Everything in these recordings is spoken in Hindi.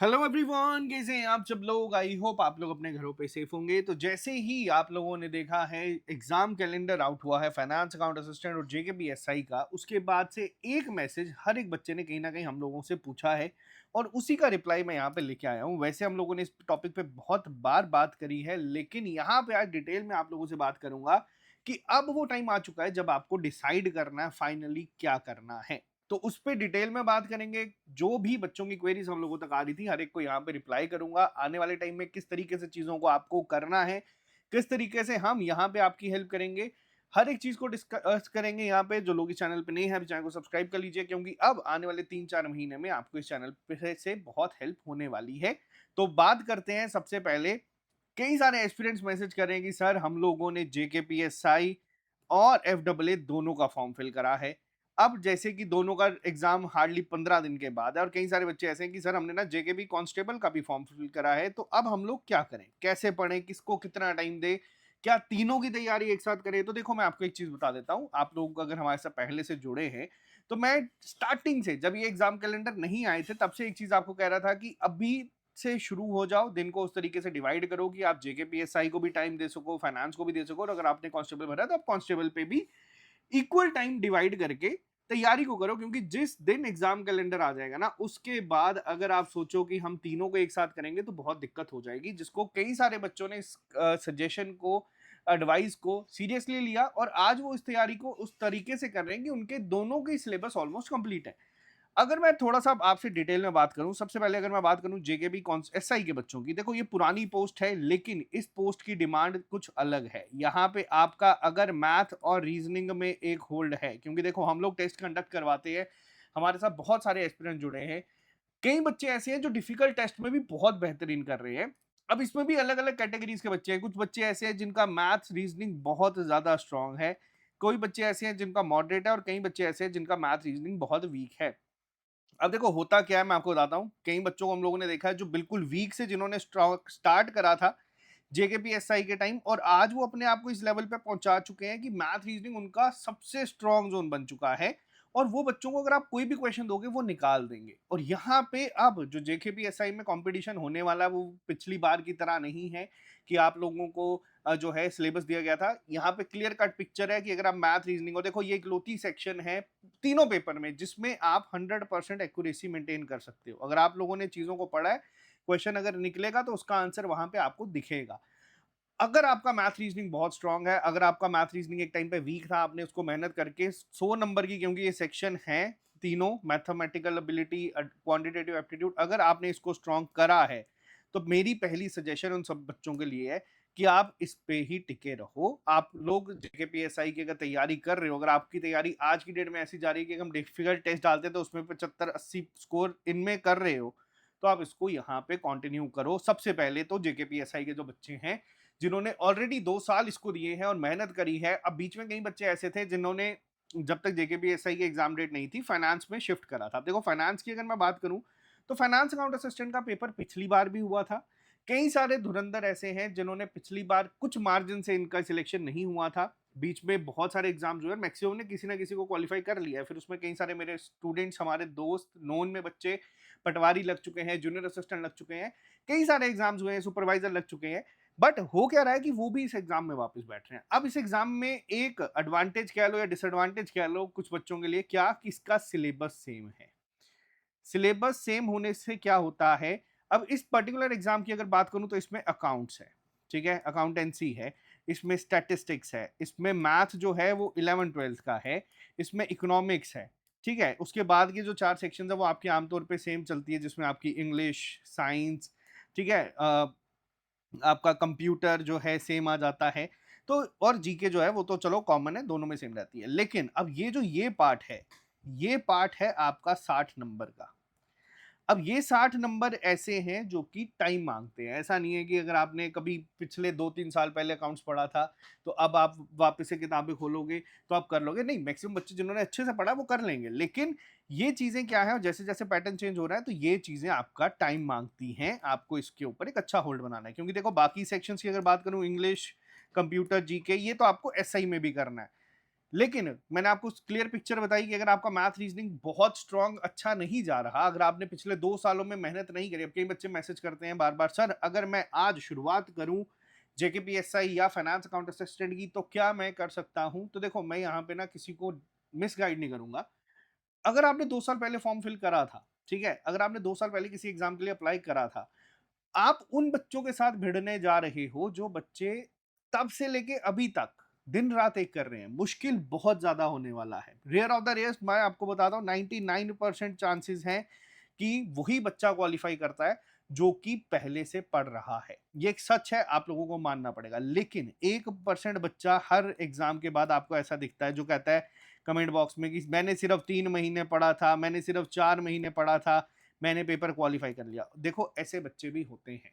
हेलो एवरीवन, कैसे हैं आप सब लोग। आई होप आप लोग अपने घरों पे सेफ होंगे। तो जैसे ही आप लोगों ने देखा है एग्जाम कैलेंडर आउट हुआ है फाइनेंस अकाउंट असिस्टेंट और जेकेपीएसआई का, उसके बाद से एक मैसेज हर एक बच्चे ने कहीं ना कहीं हम लोगों से पूछा है और उसी का रिप्लाई मैं यहाँ पे लेके आया हूँ। वैसे हम लोगों ने इस टॉपिक पे बहुत बार बात करी है, लेकिन यहाँ पे आज डिटेल में आप लोगों से बात करूंगा कि अब वो टाइम आ चुका है जब आपको डिसाइड करना है फाइनली क्या करना है। तो उस पे डिटेल में बात करेंगे। जो भी बच्चों की क्वेरीज हम लोगों तक आ रही थी, हर एक को यहाँ पे रिप्लाई करूंगा। आने वाले टाइम में किस तरीके से चीजों को आपको करना है, किस तरीके से हम यहाँ पे आपकी हेल्प करेंगे, हर एक चीज को डिस्कस करेंगे यहाँ पे। जो लोग इस चैनल पे नहीं है, चैनल को सब्सक्राइब कर लीजिए, क्योंकि अब आने वाले 3-4 महीने में आपको इस चैनल पे से बहुत हेल्प होने वाली है। तो बात करते हैं सबसे पहले। कई सारे एस्पिरेंट्स मैसेज कर रहे हैं कि सर हम लोगों ने जेकेपीएसआई और एफडब्ल्यू दोनों का फॉर्म फिल करा है। अब जैसे कि दोनों का एग्जाम हार्डली 15 दिन के बाद है और कई सारे बच्चे ऐसे हैं कि सर हमने ना जेकेबी कांस्टेबल का भी फॉर्म फिल करा है, तो अब हम लोग क्या करें, कैसे पढ़ें, किसको कितना टाइम दे, क्या तीनों की तैयारी एक साथ करें। तो देखो, मैं आपको एक चीज बता देता हूं। आप लोग अगर हमारे साथ पहले से जुड़े हैं तो मैं स्टार्टिंग से, जब ये एग्जाम कैलेंडर नहीं आए थे, तब से एक चीज आपको कह रहा था कि अभी से शुरू हो जाओ, दिन को उस तरीके से डिवाइड करो कि आप जेकेपीएसआई को भी टाइम दे सको, फाइनेंस को भी दे सको, और अगर आपने कांस्टेबल भरा तो आप कांस्टेबल पे भी इक्वल टाइम डिवाइड करके तैयारी को करो। क्योंकि जिस दिन एग्जाम कैलेंडर आ जाएगा ना, उसके बाद अगर आप सोचो कि हम तीनों को एक साथ करेंगे तो बहुत दिक्कत हो जाएगी। जिसको कई सारे बच्चों ने इस सजेशन को, एडवाइस को सीरियसली लिया और आज वो इस तैयारी को उस तरीके से कर रहे हैं कि उनके दोनों की सिलेबस ऑलमोस्ट कंप्लीट है। अगर मैं थोड़ा-सा आपसे डिटेल में बात करूँ, सबसे पहले अगर मैं बात करूँ जेकेबी कॉन्स एसआई के बच्चों की, देखो ये पुरानी पोस्ट है, लेकिन इस पोस्ट की डिमांड कुछ अलग है। यहाँ पे आपका अगर मैथ और रीजनिंग में एक होल्ड है, क्योंकि देखो हम लोग टेस्ट कंडक्ट करवाते हैं, हमारे साथ बहुत सारे एस्पिरेंट जुड़े हैं। कई बच्चे ऐसे हैं जो डिफिकल्ट टेस्ट में भी बहुत बेहतरीन कर रहे हैं। अब इसमें भी अलग-अलग कैटेगरीज़ के बच्चे हैं। कुछ बच्चे ऐसे हैं जिनका मैथ्स, रीजनिंग बहुत ज़्यादा स्ट्रॉन्ग है। कोई बच्चे ऐसे हैं जिनका मॉडरेट है और कई बच्चे ऐसे हैं जिनका मैथ, रीजनिंग बहुत वीक है। अब देखो होता क्या है, मैं आपको बताता हूँ। कई बच्चों को हम लोगों ने देखा है जो बिल्कुल वीक से, जिन्होंने स्टार्ट करा था जेकेपीएसआई के टाइम, और आज वो अपने आप को इस लेवल पे पहुंचा चुके हैं कि मैथ रीजनिंग उनका सबसे स्ट्रॉन्ग जोन बन चुका है। और वो बच्चों को अगर आप कोई भी क्वेश्चन दोगे वो निकाल देंगे। और यहाँ पे अब जो जेकेपीएसआई में कंपटीशन होने वाला है वो पिछली बार की तरह नहीं है कि आप लोगों को जो है सिलेबस दिया गया था। यहाँ पे क्लियर कट पिक्चर है कि अगर आप मैथ रीजनिंग को देखो, ये इकलौती सेक्शन है तीनों पेपर में जिसमें आप 100% एक्यूरेसी मेंटेन कर सकते हो। अगर आप लोगों ने चीजों को पढ़ा है, क्वेश्चन अगर निकलेगा तो उसका आंसर वहां पे आपको दिखेगा। अगर आपका मैथ रीजनिंग बहुत स्ट्रांग है, अगर आपका मैथ रीजनिंग एक टाइम पे वीक था, आपने उसको मेहनत करके 100 नंबर की, क्योंकि ये सेक्शन है तीनों, मैथमेटिकल एबिलिटी, क्वांटिटेटिव एप्टीट्यूड, अगर आपने इसको स्ट्रांग करा है, तो मेरी पहली सजेशन उन सब बच्चों के लिए है कि आप इस पे ही टिके रहो। आप लोग जेकेपीएसआई की अगर तैयारी कर रहे हो, अगर आपकी तैयारी आज की डेट में ऐसी जा रही है कि हम डिफिकल्ट टेस्ट डालते हैं तो उसमें 75-80 स्कोर इनमें कर रहे हो, तो आप इसको यहाँ पे कंटिन्यू करो। सबसे पहले तो जेकेपीएसआई के जो बच्चे हैं जिन्होंने ऑलरेडी 2 साल इसको दिए हैं और मेहनत करी है। अब बीच में कई बच्चे ऐसे थे जिन्होंने, जब तक जेकेपीएसआई की एग्जाम डेट नहीं थी, फाइनेंस में शिफ्ट करा था। देखो फाइनेंस की अगर मैं बात करूं तो फाइनेंस अकाउंट असिस्टेंट का पेपर पिछली बार भी हुआ था। कई सारे धुरंधर ऐसे हैं जिन्होंने पिछली बार कुछ मार्जिन से इनका सिलेक्शन नहीं हुआ था। बीच में बहुत सारे एग्जाम जो है मैक्सिमम ने किसी ना किसी को क्वालिफाई कर लिया है। फिर उसमें कई सारे मेरे स्टूडेंट्स, हमारे दोस्त, नोन में बच्चे पटवारी लग चुके हैं, जूनियर असिस्टेंट लग चुके हैं, कई सारे एग्जाम्स हुए हैं, सुपरवाइजर लग चुके हैं। बट हो क्या रहा है कि वो भी इस एग्जाम में वापस बैठ रहे हैं। अब इस एग्जाम में एक एडवांटेज कह लो या डिसएडवांटेज कह लो कुछ बच्चों के लिए, क्या कि इसका सिलेबस सेम है। सिलेबस सेम होने से क्या होता है, अब इस पर्टिकुलर एग्जाम की अगर बात करूं तो इसमें अकाउंट्स है, ठीक है, अकाउंटेंसी है, इसमें स्टैटिस्टिक्स है, इसमें मैथ जो है वो 11-12 का है, इसमें इकोनॉमिक्स है, ठीक है। उसके बाद की जो 4 सेक्शन है वो आपकी आमतौर पे सेम चलती है, जिसमें आपकी इंग्लिश, साइंस, ठीक है, आपका कंप्यूटर जो है सेम आ जाता है। तो और जीके जो है वो तो चलो कॉमन है, दोनों में सेम रहती है। लेकिन अब ये जो ये पार्ट है, ये पार्ट है आपका 60 नंबर का। अब ये 60 नंबर ऐसे हैं जो कि टाइम मांगते हैं। ऐसा नहीं है कि अगर आपने कभी पिछले 2-3 साल पहले अकाउंट्स पढ़ा था तो अब आप वापस से किताबें खोलोगे तो आप कर लोगे, नहीं। मैक्सिमम बच्चे जिन्होंने अच्छे से पढ़ा वो कर लेंगे। लेकिन ये चीजें क्या है, और जैसे जैसे पैटर्न चेंज हो रहा है तो ये चीजें आपका टाइम मांगती हैं। आपको इसके ऊपर एक अच्छा होल्ड बनाना है, क्योंकि देखो बाकी सेक्शंस की अगर बात करूं, इंग्लिश, कंप्यूटर, जीके, ये तो आपको एसआई में भी करना है। लेकिन मैंने आपको क्लियर पिक्चर बताई कि अगर आपका मैथ रीजनिंग बहुत स्ट्रांग अच्छा नहीं जा रहा, अगर आपने पिछले 2 सालों में मेहनत नहीं करी, अब कई बच्चे मैसेज करते हैं बार-बार, सर अगर मैं आज शुरुआत करूँ जेकेपीएसआई या फाइनेंस अकाउंट असिस्टेंट की तो क्या मैं कर सकता हूँ? तो देखो मैं यहाँ पे ना किसी को मिसगाइड नहीं करूँगा। अगर आपने 2 साल पहले फॉर्म फिल करा था, ठीक है? अगर आपने 2 साल पहले किसी एग्ज़ाम के लिए अप्लाई करा था, आप उन बच्चों के साथ भिड़ने जा रहे हो जो बच्चे तब से लेके अभी तक दिन रात एक कर रहे हैं। मुश्किल बहुत ज्यादा होने वाला है। रेयर ऑफ द रेयर्स मैं आपको बताता हूँ 99% चांसेस हैं कि वही बच्चा क्वालिफाई करता है जो कि पहले से पढ़ रहा है। ये एक सच है, आप लोगों को मानना पड़ेगा। लेकिन 1% बच्चा हर एग्जाम के बाद आपको ऐसा दिखता है जो कहता है कमेंट बॉक्स में कि मैंने सिर्फ 3 महीने पढ़ा था, मैंने सिर्फ 4 महीने पढ़ा था, मैंने पेपर क्वालिफाई कर लिया। देखो ऐसे बच्चे भी होते हैं,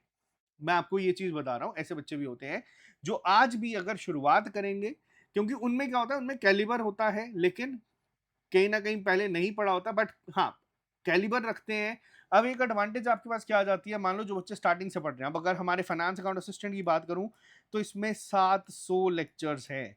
मैं आपको ये चीज बता रहा हूं, ऐसे बच्चे भी होते हैं जो आज भी अगर शुरुआत करेंगे, क्योंकि उनमें क्या होता है, उनमें कैलिबर होता है, लेकिन कहीं ना कहीं पहले नहीं पढ़ा होता, बट हाँ कैलिबर रखते हैं। अब एक एडवांटेज आपके पास क्या आ जाती है, मान लो जो बच्चे स्टार्टिंग से पढ़ रहे हैं, अब अगर हमारे फाइनेंस अकाउंट असिस्टेंट की बात करूं तो इसमें 700 लेक्चर्स हैं।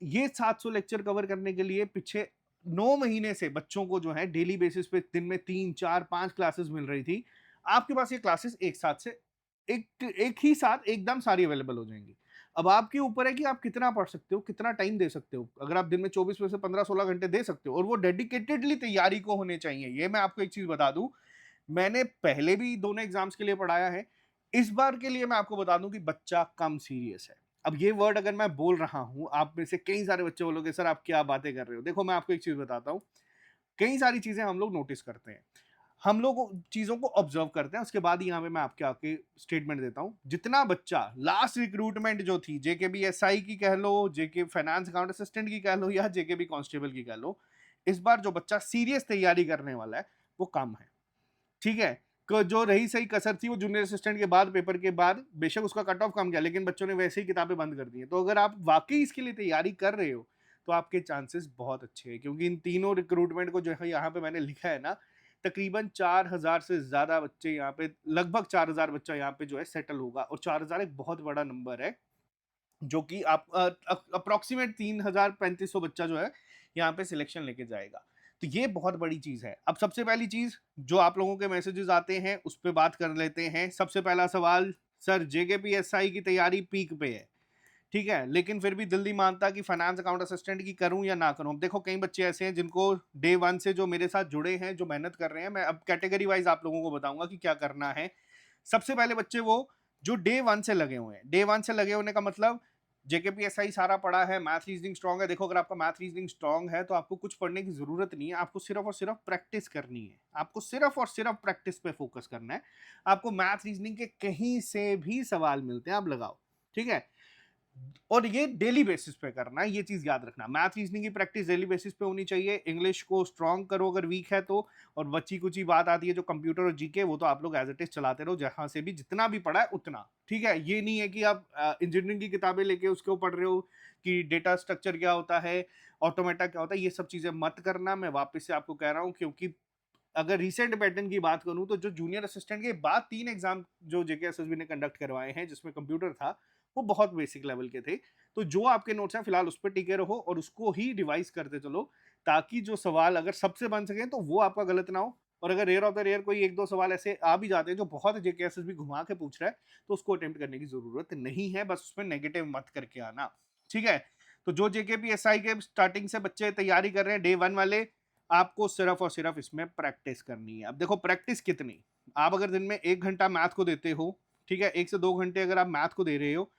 ये 700 लेक्चर कवर करने के लिए पीछे 9 महीने से बच्चों को जो है डेली बेसिस पे दिन में 3 4 5 क्लासेस मिल रही थी। आपके पास ये क्लासेस एक साथ से एक ही साथ एकदम सारी अवेलेबल हो जाएंगी। अब आपके ऊपर है कि आप कितना पढ़ सकते हो, कितना टाइम दे सकते हो। अगर आप दिन में 24 में से 15 16 घंटे दे सकते हो और वो डेडिकेटेडली तैयारी को होने चाहिए। ये मैं आपको एक चीज बता दूं, मैंने पहले भी दोनों एग्जाम्स के लिए पढ़ाया है। इस बार के लिए मैं आपको बता दूं कि बच्चा कम सीरियस है। अब ये वर्ड अगर मैं बोल रहा हूं, आप में से कई सारे बच्चे बोलोगे सर आप क्या बातें कर रहे हो। देखो मैं आपको एक चीज बताता हूं, कई सारी चीजें हम लोग नोटिस करते हैं, हम लोग चीजों को ऑब्जर्व करते हैं, उसके बाद यहाँ पे मैं आपके आके स्टेटमेंट देता हूँ। जितना बच्चा लास्ट रिक्रूटमेंट जो थी जेकेबीएसआई की कह लो, जेके फाइनेंस अकाउंट असिस्टेंट की कह लो, या जेकेबी कांस्टेबल की कह लो, इस बार जो बच्चा सीरियस तैयारी करने वाला है वो कम है। ठीक है, जो रही सही कसर थी वो जूनियर असिस्टेंट के बाद, पेपर के बाद बेशक उसका कट ऑफ कम गया, लेकिन बच्चों ने वैसे ही किताबें बंद कर दी हैं। तो अगर आप वाकई इसके लिए तैयारी कर रहे हो तो आपके चांसेस बहुत अच्छे हैं, क्योंकि इन तीनों रिक्रूटमेंट को जो है यहाँ पे मैंने लिखा है ना, तकरीबन 4000 से ज्यादा बच्चे यहाँ पे, लगभग 4000 बच्चा यहाँ पे जो है सेटल होगा। और 4000 एक बहुत बड़ा नंबर है, जो कि आप अप्रोक्सीमेट 3000 3500 बच्चा जो है यहाँ पे सिलेक्शन लेके जाएगा। तो ये बहुत बड़ी चीज है। अब सबसे पहली चीज जो आप लोगों के मैसेजेस आते हैं उस पर बात कर लेते हैं। सबसे पहला सवाल, सर जेकेपीएसआई की तैयारी पीक पे है, ठीक है, लेकिन फिर भी दिल नहीं मानता कि फाइनेंस अकाउंट असिस्टेंट की करूं या ना करूं। अब देखो कई बच्चे ऐसे हैं जिनको डे वन से जो मेरे साथ जुड़े हैं, जो मेहनत कर रहे हैं, मैं अब कैटेगरी वाइज आप लोगों को बताऊंगा कि क्या करना है। सबसे पहले बच्चे वो जो डे वन से लगे हुए हैं। डे वन से लगे होने का मतलब जेकेपीएसआई सारा पढ़ा है, मैथ रीजनिंग स्ट्रांग है। देखो अगर आपका मैथ रीजनिंग स्ट्रांग है तो आपको कुछ पढ़ने की जरूरत नहीं है, आपको सिर्फ और सिर्फ प्रैक्टिस करनी है। आपको सिर्फ और सिर्फ प्रैक्टिस पे फोकस करना है। आपको मैथ रीजनिंग के कहीं से भी सवाल मिलते हैं, आप लगाओ, ठीक है, और ये डेली बेसिस पे करना है। ये चीज याद रखना, मैथ रीजनिंग की प्रैक्टिस डेली बेसिस पे होनी चाहिए। इंग्लिश को स्ट्रांग करो अगर वीक है तो, और बच्ची कुची बात आती है जो कंप्यूटर और जीके, वो तो आप लोग एज इट इज चलाते रहो, जहां से भी जितना भी पढ़ा है उतना, ठीक है। ये नहीं है कि आप इंजीनियरिंग की किताबें लेके उसको पढ़ रहे हो कि डेटा स्ट्रक्चर क्या होता है, ऑटोमेटा क्या होता है, ये सब चीजें मत करना। मैं वापस से आपको कह रहा हूँ, क्योंकि अगर रिसेंट पैटर्न की बात करूं तो जो जूनियर असिस्टेंट के बाद 3 एग्जाम जो जेके एसएसबी ने कंडक्ट करवाए हैं जिसमें कंप्यूटर था, वो बहुत बेसिक लेवल के थे। तो जो आपके नोट्स हैं फिलहाल उस पर टिके रहो और उसको ही रिवाइज करते चलो, ताकि जो सवाल अगर सबसे बन सके तो वो आपका गलत ना हो। और अगर रेयर ऑफ द रेयर कोई 1 2 सवाल ऐसे आ भी जाते हैं जो बहुत जेके एसएसबी घुमा के पूछ रहा है, तो उसको अटेम्प्ट करने की जरूरत नहीं है, बस उसमें नेगेटिव मत करके आना, ठीक है। तो जो जेकेपीएसआई के स्टार्टिंग से बच्चे तैयारी कर रहे हैं डे वन वाले, आपको सिर्फ और सिर्फ इसमें प्रैक्टिस करनी है। अब देखो प्रैक्टिस कितनी, आप अगर दिन में 1 घंटा मैथ को देते हो, ठीक है, 1 से 2 घंटे अगर आप मैथ को दे रहे हो,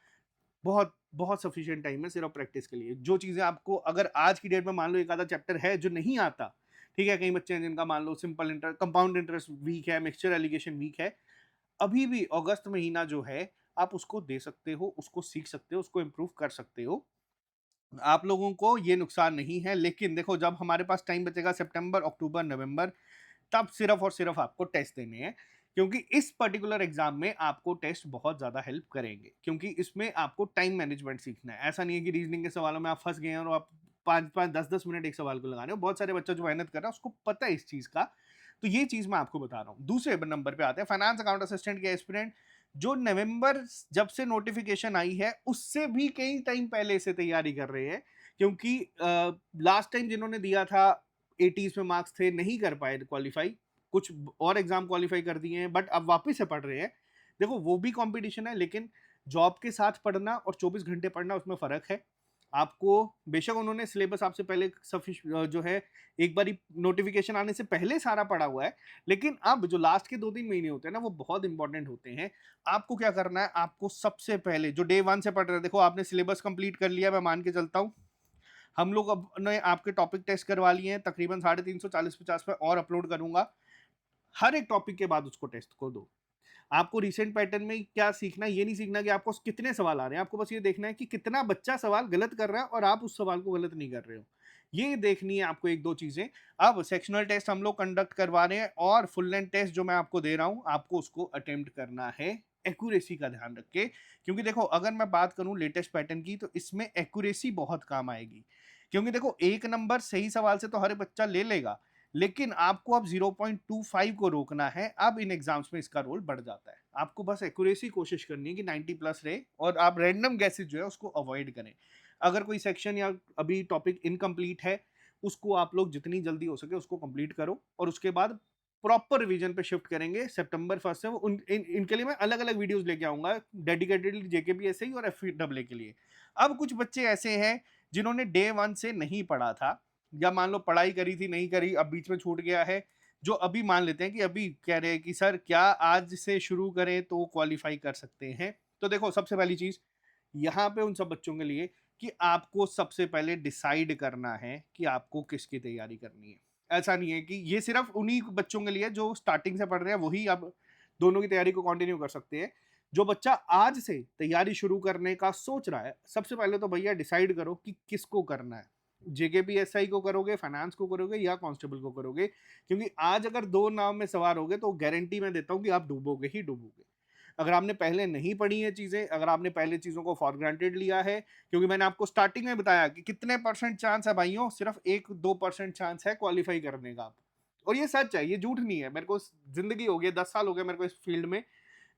बहुत बहुत सफिशिएंट टाइम है सिर्फ प्रैक्टिस के लिए। जो चीजें आपको अगर आज की डेट में मान लो एक आधा चैप्टर है जो नहीं आता, ठीक है, कई बच्चे हैं जिनका मान लो simple inter compound interest weak है, मिक्सचर एलिगेशन वीक है, अभी भी अगस्त महीना जो है आप उसको दे सकते हो, उसको सीख सकते हो, उसको इम्प्रूव कर सकते हो। आप लोगों को ये नुकसान नहीं है। लेकिन देखो जब हमारे पास टाइम बचेगा सितंबर अक्टूबर नवंबर, तब सिर्फ और सिर्फ आपको टेस्ट देने हैं, क्योंकि इस पर्टिकुलर एग्जाम में आपको टेस्ट बहुत ज्यादा हेल्प करेंगे, क्योंकि इसमें आपको टाइम मैनेजमेंट सीखना है। ऐसा नहीं है कि रीजनिंग के सवालों में आप फंस गए हैं और आप 5 5 10 10 मिनट एक सवाल को लगाने हो। बहुत सारे बच्चे जो मेहनत कर रहा है उसको पता है इस चीज का। तो ये चीज मैं आपको बता रहा हूँ। दूसरे नंबर पे आते हैं फाइनेंस अकाउंट असिस्टेंट के एस्पिरेंट, जो नवंबर जब से नोटिफिकेशन आई है उससे भी कई टाइम पहले से तैयारी कर रहे हैं, क्योंकि लास्ट टाइम जिन्होंने दिया था 80s में मार्क्स थे, नहीं कर पाए क्वालिफाई, कुछ और एग्जाम क्वालिफाई कर दिए हैं, बट अब वापस से पढ़ रहे हैं। देखो वो भी कंपटीशन है, लेकिन जॉब के साथ पढ़ना और 24 घंटे पढ़ना उसमें फर्क है। आपको बेशक उन्होंने सिलेबस आपसे पहले जो है एक बारी नोटिफिकेशन आने से पहले सारा पढ़ा हुआ है, लेकिन अब जो लास्ट के 2-3 महीने होते हैं ना, वो बहुत इंपॉर्टेंट होते हैं। आपको क्या करना है, आपको सबसे पहले जो डे 1 से पढ़ रहे हैं, देखो आपने सिलेबस कंप्लीट कर लिया, मैं मान के चलता हूँ। हम लोग अब ने आपके टॉपिक टेस्ट करवा लिए हैं, तकरीबन 350 40-50 पे और अपलोड करूंगा। हर एक टॉपिक के बाद उसको टेस्ट को दो। आपको रिसेंट पैटर्न में क्या सीखना है, ये नहीं सीखना कि आपको कितने सवाल आ रहे हैं, आपको बस ये देखना है कि कितना बच्चा सवाल गलत कर रहा है और आप उस सवाल को गलत नहीं कर रहे हो। ये देखनी है आपको एक दो चीजें। अब सेक्शनल टेस्ट हम लोग कंडक्ट करवा रहे हैं, और फुल लेंथ टेस्ट जो मैं आपको दे रहा हूं, आपको उसको अटेम्प्ट करना है एक्यूरेसी का ध्यान रख के। क्योंकि देखो अगर मैं बात करूं लेटेस्ट पैटर्न की, तो इसमें एक्यूरेसी बहुत काम आएगी। क्योंकि देखो एक नंबर सही सवाल से तो हर बच्चा ले लेगा, लेकिन आपको अब 0.25 को रोकना है। अब इन एग्जाम्स में इसका रोल बढ़ जाता है। आपको बस एक्यूरेसी कोशिश करनी है कि 90 प्लस रहे, और आप रैंडम गैसेज जो है उसको अवॉइड करें। अगर कोई सेक्शन या अभी टॉपिक इनकम्प्लीट है, उसको आप लोग जितनी जल्दी हो सके उसको कंप्लीट करो, और उसके बाद प्रॉपर रिवीजन पे शिफ्ट करेंगे सितंबर 1 से। इनके लिए मैं अलग अलग वीडियोस लेके आऊंगा, डेडिकेटेडली जेकेपीएससी और एफडब्ल्यू के लिए। अब कुछ बच्चे ऐसे हैं जिन्होंने डे 1 से नहीं पढ़ा था, या मान लो पढ़ाई करी थी नहीं करी, अब बीच में छूट गया है, जो अभी मान लेते हैं कि अभी कह रहे हैं कि सर क्या आज से शुरू करें तो क्वालिफाई कर सकते हैं। तो देखो सबसे पहली चीज यहाँ पे उन सब बच्चों के लिए कि आपको सबसे पहले डिसाइड करना है कि आपको किसकी तैयारी करनी है। ऐसा नहीं है कि ये सिर्फ उन्हीं बच्चों के लिए जो स्टार्टिंग से पढ़ रहे हैं, वही अब दोनों की तैयारी को कंटिन्यू कर सकते हैं। जो बच्चा आज से तैयारी शुरू करने का सोच रहा है, सबसे पहले तो भैया डिसाइड करो कि किसको करना है। जेकेपीएसआई को करोगे, फाइनेंस को करोगे, या कांस्टेबल को करोगे। क्योंकि आज अगर दो नाव में सवार होगे तो गारंटी मैं देता हूं कि आप डूबोगे ही डूबोगे। अगर आपने पहले नहीं पढ़ी है चीजें, अगर आपने पहले चीजों को फॉर ग्रांटेड लिया है, क्योंकि मैंने आपको स्टार्टिंग में बताया कि कितने परसेंट चांस है भाइयों, सिर्फ 1-2% चांस है क्वालिफाई करने का। और ये सच है, ये झूठ नहीं है। मेरे को जिंदगी हो गई, 10 साल हो गए मेरे को इस फील्ड में,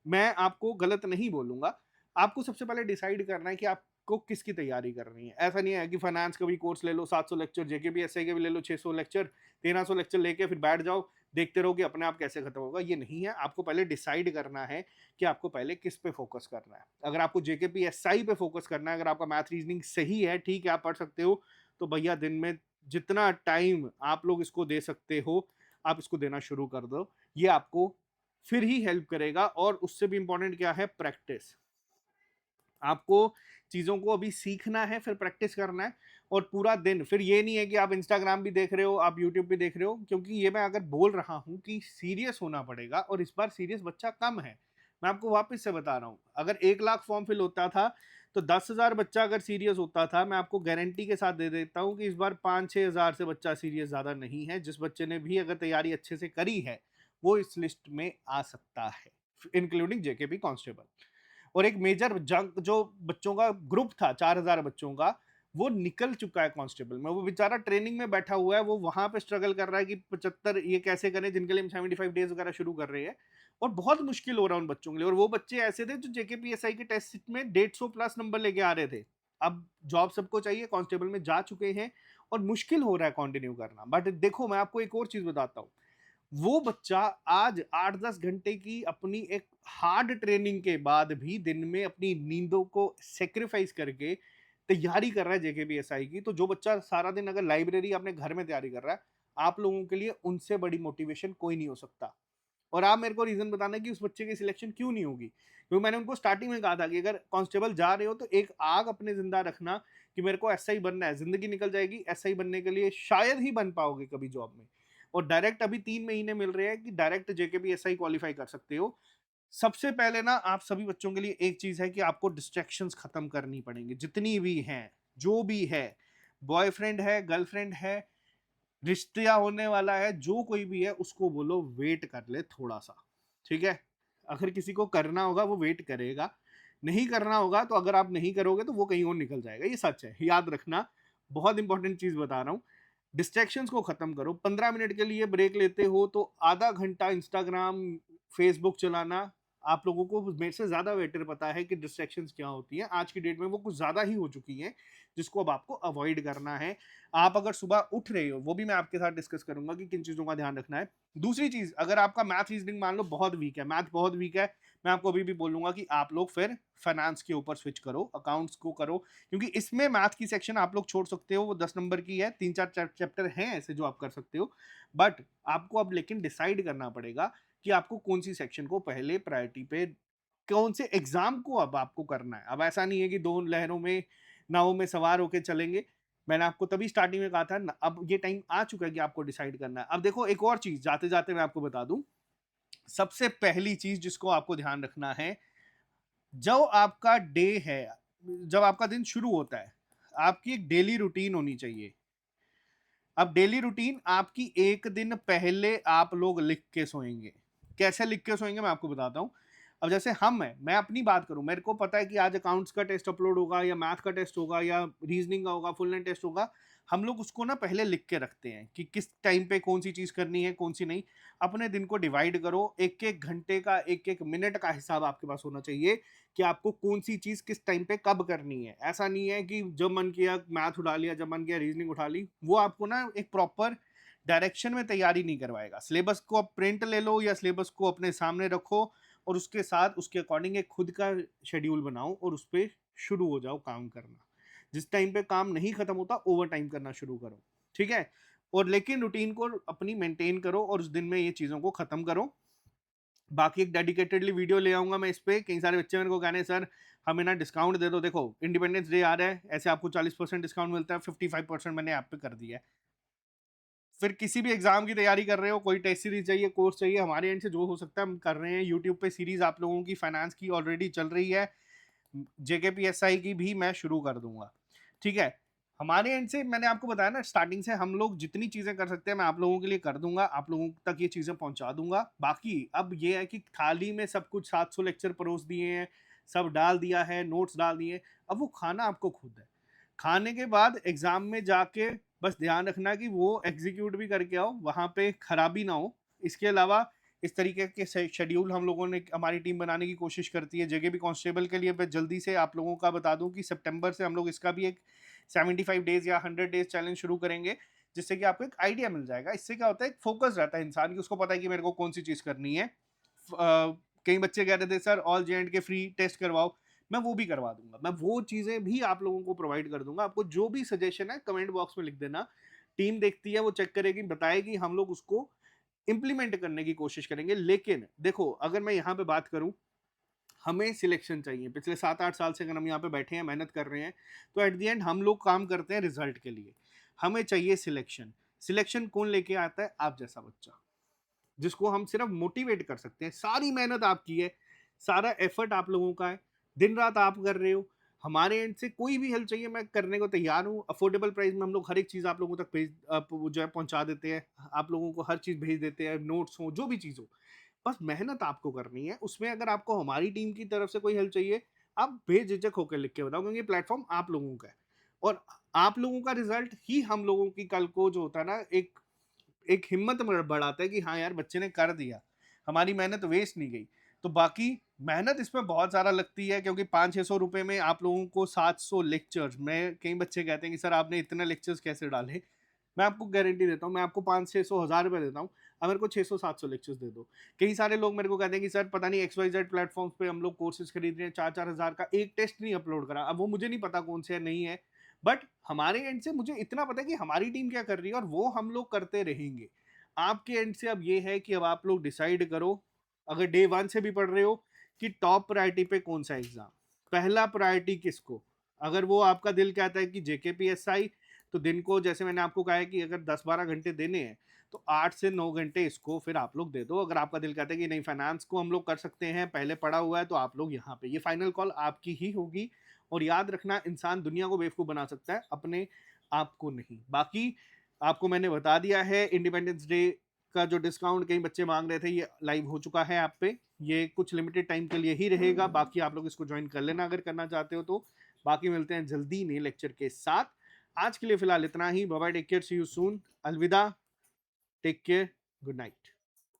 मैं आपको गलत नहीं बोलूंगा। आपको सबसे पहले डिसाइड करना है कि आपको किसकी तैयारी करनी है। ऐसा नहीं है कि फाइनेंस का भी कोर्स ले लो 700 लेक्चर, जेकेपीएसआई के भी ले लो 600 लेक्चर, 1300 लेक्चर लेके फिर बैठ जाओ, देखते रहो कि अपने आप कैसे खत्म होगा। ये नहीं है। आपको पहले डिसाइड करना है कि आपको पहले किस पे फोकस करना है। अगर आपको जेकेपीएसआई पे फोकस करना है, अगर आपका मैथ रीजनिंग सही है, ठीक है, आप पढ़ सकते हो, तो भैया दिन में जितना टाइम आप लोग इसको दे सकते हो, आप इसको देना शुरू कर दो। ये आपको फिर ही हेल्प करेगा। और उससे भी इंपॉर्टेंट क्या है, प्रैक्टिस। आपको चीजों को अभी सीखना है, फिर प्रैक्टिस करना है। और पूरा दिन, फिर ये नहीं है कि आप इंस्टाग्राम भी देख रहे हो, आप यूट्यूब भी देख रहे हो। क्योंकि ये मैं अगर बोल रहा हूं कि सीरियस होना पड़ेगा, और इस बार सीरियस बच्चा कम है। मैं आपको वापस से बता रहा हूं, अगर 1 लाख फॉर्म फिल होता था तो 10,000 बच्चा अगर सीरियस होता था, मैं आपको गारंटी के साथ दे देता हूं कि इस बार 5-6 हजार से बच्चा सीरियस ज्यादा नहीं है। जिस बच्चे ने भी अगर तैयारी अच्छे से करी है, वो इस लिस्ट में आ सकता है, इंक्लूडिंग जेकेपी कांस्टेबल। और एक मेजर जंग जो बच्चों का ग्रुप था 4,000 बच्चों का, वो निकल चुका है कांस्टेबल में। वो बेचारा ट्रेनिंग में बैठा हुआ है, वो वहां पे स्ट्रगल कर रहा है कि 75 ये कैसे करें, जिनके लिए हम 75 डेज वगैरह शुरू कर रहे हैं। और बहुत मुश्किल हो रहा है उन बच्चों के लिए। और वो बच्चे ऐसे थे जो जेकेपीएसआई के टेस्ट में 150 प्लस नंबर लेके आ रहे थे। अब जॉब सबको चाहिए, कांस्टेबल में जा चुके हैं, और मुश्किल हो रहा है कंटिन्यू करना। बट देखो मैं आपको एक और चीज बताता हूँ, वो बच्चा आज 8-10 घंटे की अपनी एक हार्ड ट्रेनिंग के बाद भी दिन में अपनी नींदों को सेक्रीफाइस करके तैयारी कर रहा है जेकेपीएसआई की। तो जो बच्चा सारा दिन अगर लाइब्रेरी अपने घर में तैयारी कर रहा है, आप लोगों के लिए उनसे बड़ी मोटिवेशन कोई नहीं हो सकता। और आप मेरे को रीजन बताना कि उस बच्चे की सिलेक्शन क्यों नहीं होगी। क्योंकि मैंने उनको स्टार्टिंग में कहा था कि अगर कांस्टेबल जा रहे हो तो एक आग अपने जिंदा रखना कि मेरे को एसआई बनना है। जिंदगी निकल जाएगी, एसआई बनने के लिए शायद ही बन पाओगे कभी जॉब में। और डायरेक्ट अभी 3 महीने मिल रहे हैं कि डायरेक्ट जेकेपी एसआई क्वालिफाई कर सकते हो। सबसे पहले ना आप सभी बच्चों के लिए एक चीज है कि आपको डिस्ट्रैक्शंस खत्म करनी पड़ेंगी, जितनी भी हैं, जो भी है, बॉयफ्रेंड है, गर्लफ्रेंड है, रिश्ता होने वाला है, जो कोई भी है, उसको बोलो वेट कर ले थोड़ा सा। ठीक है, अगर किसी को करना होगा वो वेट करेगा, नहीं करना होगा तो अगर आप नहीं करोगे तो वो कहीं और निकल जाएगा। ये सच है, याद रखना। बहुत इंपॉर्टेंट चीज बता रहा हूँ। डिस्ट्रैक्शंस को खत्म करो। 15 मिनट के लिए ब्रेक लेते हो तो आधा घंटा इंस्टाग्राम फेसबुक चलाना आप लोगों को मेरे से ज़्यादा बेटर पता है कि डिस्ट्रैक्शंस क्या होती हैं। आज की डेट में वो कुछ ज़्यादा ही हो चुकी हैं, जिसको अब आपको अवॉइड करना है। आप अगर सुबह उठ रहे हो, वो भी मैं आपके साथ डिस्कस करूँगा कि किन चीज़ों का ध्यान रखना है। दूसरी चीज़, अगर आपका मैथ रीजनिंग मान लो बहुत वीक है, मैथ बहुत वीक है, मैं आपको अभी भी बोलूँगा कि आप लोग फिर फाइनेंस के ऊपर स्विच करो, अकाउंट्स को करो, क्योंकि इसमें मैथ की सेक्शन आप लोग छोड़ सकते हो, वो 10 नंबर की है, 3-4 चैप्टर हैं ऐसे जो आप कर सकते हो। बट आपको अब लेकिन डिसाइड करना पड़ेगा कि आपको कौन-सी सेक्शन को पहले प्रायोरिटी पे, कौन से एग्ज़ाम को अब आपको करना है। अब ऐसा नहीं है कि 2 लहरों में, नावों में सवार होके चलेंगे। मैंने आपको तभी स्टार्टिंग में कहा था न, अब ये टाइम आ चुका है कि आपको डिसाइड करना है। अब देखो एक और चीज़ जाते-जाते मैं आपको बता दूँ, सबसे पहली चीज़ जिसको आपको ध्यान रखना है, जो आपका डे है, जब आपका दिन शुरू होता है, आपकी एक डेली रूटीन होनी चाहिए। अब डेली रूटीन आपकी 1 दिन पहले आप लोग लिख के सोएँगे। कैसे लिख के सोएँगे मैं आपको बताता हूँ। अब जैसे हम हैं, मैं अपनी बात करूँ, मेरे को पता है कि आज अकाउंट्स का टेस्ट अपलोड होगा या मैथ का टेस्ट होगा या रीजनिंग का होगा, फुल एंड टेस्ट होगा। हम लोग उसको ना पहले लिख के रखते हैं कि किस टाइम पे कौन-सी चीज़ करनी है, कौन-सी नहीं। अपने दिन को डिवाइड करो, 1-1 घंटे का, 1-1 मिनट का हिसाब आपके पास होना चाहिए कि आपको कौन-सी चीज़ किस टाइम पे कब करनी है। ऐसा नहीं है कि जब मन किया मैथ उठा लिया, जब मन किया रीजनिंग उठा ली। वो आपको ना एक प्रॉपर डायरेक्शन में तैयारी नहीं करवाएगा। सिलेबस को आप प्रिंट ले लो या सिलेबस को अपने सामने रखो और उसके साथ उसके अकॉर्डिंग एक खुद का शेड्यूल बनाओ और उस पे शुरू हो जाओ काम करना। जिस टाइम पे काम नहीं खत्म होता, ओवरटाइम करना शुरू करो। ठीक है? और लेकिन रूटीन को अपनी मेंटेन करो और उस दिन में ये चीज़ों को खत्म करो। बाकी एक डेडिकेटेडली वीडियो ले आऊँगा मैं इस पे। कई सारे बच्चे मेरे को कह रहे हैं सर हमें ना डिस्काउंट दे दो। देखो इंडिपेंडेंस डे आ रहा है, ऐसे आपको 40% डिस्काउंट मिलता है, 55% मैंने ऐप पे कर दिया है। फिर किसी भी एग्जाम की तैयारी कर रहे हो, कोई टेस्ट सीरीज चाहिए, कोर्स चाहिए, हमारे एंड से जो हो सकता है हम कर रहे हैं। यूट्यूब पे सीरीज आप लोगों की फाइनेंस की ऑलरेडी चल रही है, जेकेपीएसआई की भी मैं शुरू कर दूंगा। ठीक है, हमारे एंड से मैंने आपको बताया ना स्टार्टिंग से, हम लोग जितनी चीजें कर सकते हैं मैं आप लोगों के लिए कर दूंगा, आप लोगों तक ये चीजें पहुंचा दूंगा। बाकी अब ये है कि थाली में सब कुछ 700 लेक्चर परोस दिए हैं, सब डाल दिया है, नोट्स डाल दिए, अब वो खाना आपको खुद है। खाने के बाद एग्जाम में जाके बस ध्यान रखना कि वो एग्जीक्यूट भी करके आओ, वहां पे खराबी ना हो। इसके अलावा इस तरीके के शेड्यूल हम लोगों ने, हमारी टीम बनाने की कोशिश करती है। जगह भी कांस्टेबल के लिए मैं जल्दी से आप लोगों का बता दूं कि सितंबर से हम लोग इसका भी एक 75 डेज या 100 डेज चैलेंज शुरू करेंगे, जिससे कि आपको एक आइडिया मिल जाएगा। इससे क्या होता है, एक फोकस रहता है इंसान की, उसको पता है कि मेरे को कौन सी चीज करनी है। कई बच्चे कह रहे थे सर ऑल जे एंड के फ्री टेस्ट करवाओ, मैं वो भी करवा दूंगा। मैं वो चीजें भी आप लोगों को प्रोवाइड कर दूंगा। आपको जो भी सजेशन है कमेंट बॉक्स में लिख देना, टीम देखती है, वो चेक करेगी, बताएगी, हम लोग उसको इंप्लीमेंट करने की कोशिश करेंगे। लेकिन देखो अगर मैं यहाँ पे बात करूं, हमें सिलेक्शन चाहिए। पिछले 7-8 साल से अगर हम यहाँ पे बैठे हैं, मेहनत कर रहे हैं, तो एट द एंड हम लोग काम करते हैं रिजल्ट के लिए। हमें चाहिए सिलेक्शन। सिलेक्शन कौन लेके आता है? आप जैसा बच्चा, जिसको हम सिर्फ मोटिवेट कर सकते हैं। सारी मेहनत आपकी है, सारा एफर्ट आप लोगों का है, दिन रात आप कर रहे हो। हमारे एंड से कोई भी हेल्प चाहिए मैं करने को तैयार हूँ। अफोर्डेबल प्राइस में हम लोग हर एक चीज़ आप लोगों तक भेज जो है पहुंचा देते हैं। आप लोगों को हर चीज़ भेज देते हैं, नोट्स हो, जो भी चीज़ हो। बस मेहनत आपको करनी है। उसमें अगर आपको हमारी टीम की तरफ से कोई हेल्प चाहिए, आप बेझिझक होकर लिख के बताओ, क्योंकि प्लेटफॉर्म आप लोगों का है। और आप लोगों का रिजल्ट ही हम लोगों की कल को जो होता है ना, एक एक हिम्मत बढ़ाता है कि हाँ यार बच्चे ने कर दिया, हमारी मेहनत वेस्ट नहीं गई। तो बाकी मेहनत इसमें बहुत ज़्यादा लगती है, क्योंकि 500-600 रुपये में आप लोगों को 700 लेक्चर्स, मैं, कई बच्चे कहते हैं कि सर आपने इतने लेक्चर्स कैसे डाले। मैं आपको गारंटी देता हूँ, मैं आपको 500-600 हज़ार रुपये देता हूँ, अब मेरे को 600-700 लेक्चर्स दे दो। कई सारे लोग मेरे को कहते हैं कि सर पता नहीं XYZ प्लेटफॉर्म्स पे हम लोग कोर्सेज खरीद रहे हैं, 4-4 हज़ार का, एक टेस्ट नहीं अपलोड करा। अब वो मुझे नहीं पता कौन से है, नहीं है, बट हमारे एंड से मुझे इतना पता है कि हमारी टीम क्या कर रही है और वो हम लोग करते रहेंगे। आपके एंड से अब ये है कि अब आप लोग डिसाइड करो, अगर डे 1 से भी पढ़ रहे हो, कि टॉप प्रायोरिटी पे कौन सा एग्जाम, पहला प्रायोरिटी किसको। अगर वो आपका दिल कहता है कि जेकेपीएसआई, तो दिन को जैसे मैंने आपको कहा है कि अगर 10-12 घंटे देने हैं, तो 8 से 9 घंटे इसको फिर आप लोग दे दो। अगर आपका दिल कहता है कि नहीं फाइनेंस को हम लोग कर सकते हैं, पहले पढ़ा हुआ है, तो आप लोग यहाँ पे, ये फाइनल कॉल आपकी ही होगी। और याद रखना, इंसान दुनिया को बेवकूफ़ बना सकता है, अपने आप को नहीं। बाकी आपको मैंने बता दिया है, इंडिपेंडेंस डे का जो डिस्काउंट कई बच्चे मांग रहे थे, ये लाइव हो चुका है ऐप पे। ये कुछ लिमिटेड टाइम के लिए ही रहेगा, बाकी आप लोग इसको ज्वाइन कर लेना अगर करना चाहते हो तो। बाकी मिलते हैं जल्दी नए लेक्चर के साथ। आज के लिए फिलहाल इतना ही। Bye bye, take care, see you soon, अलविदा, टेक केयर, गुड नाइट।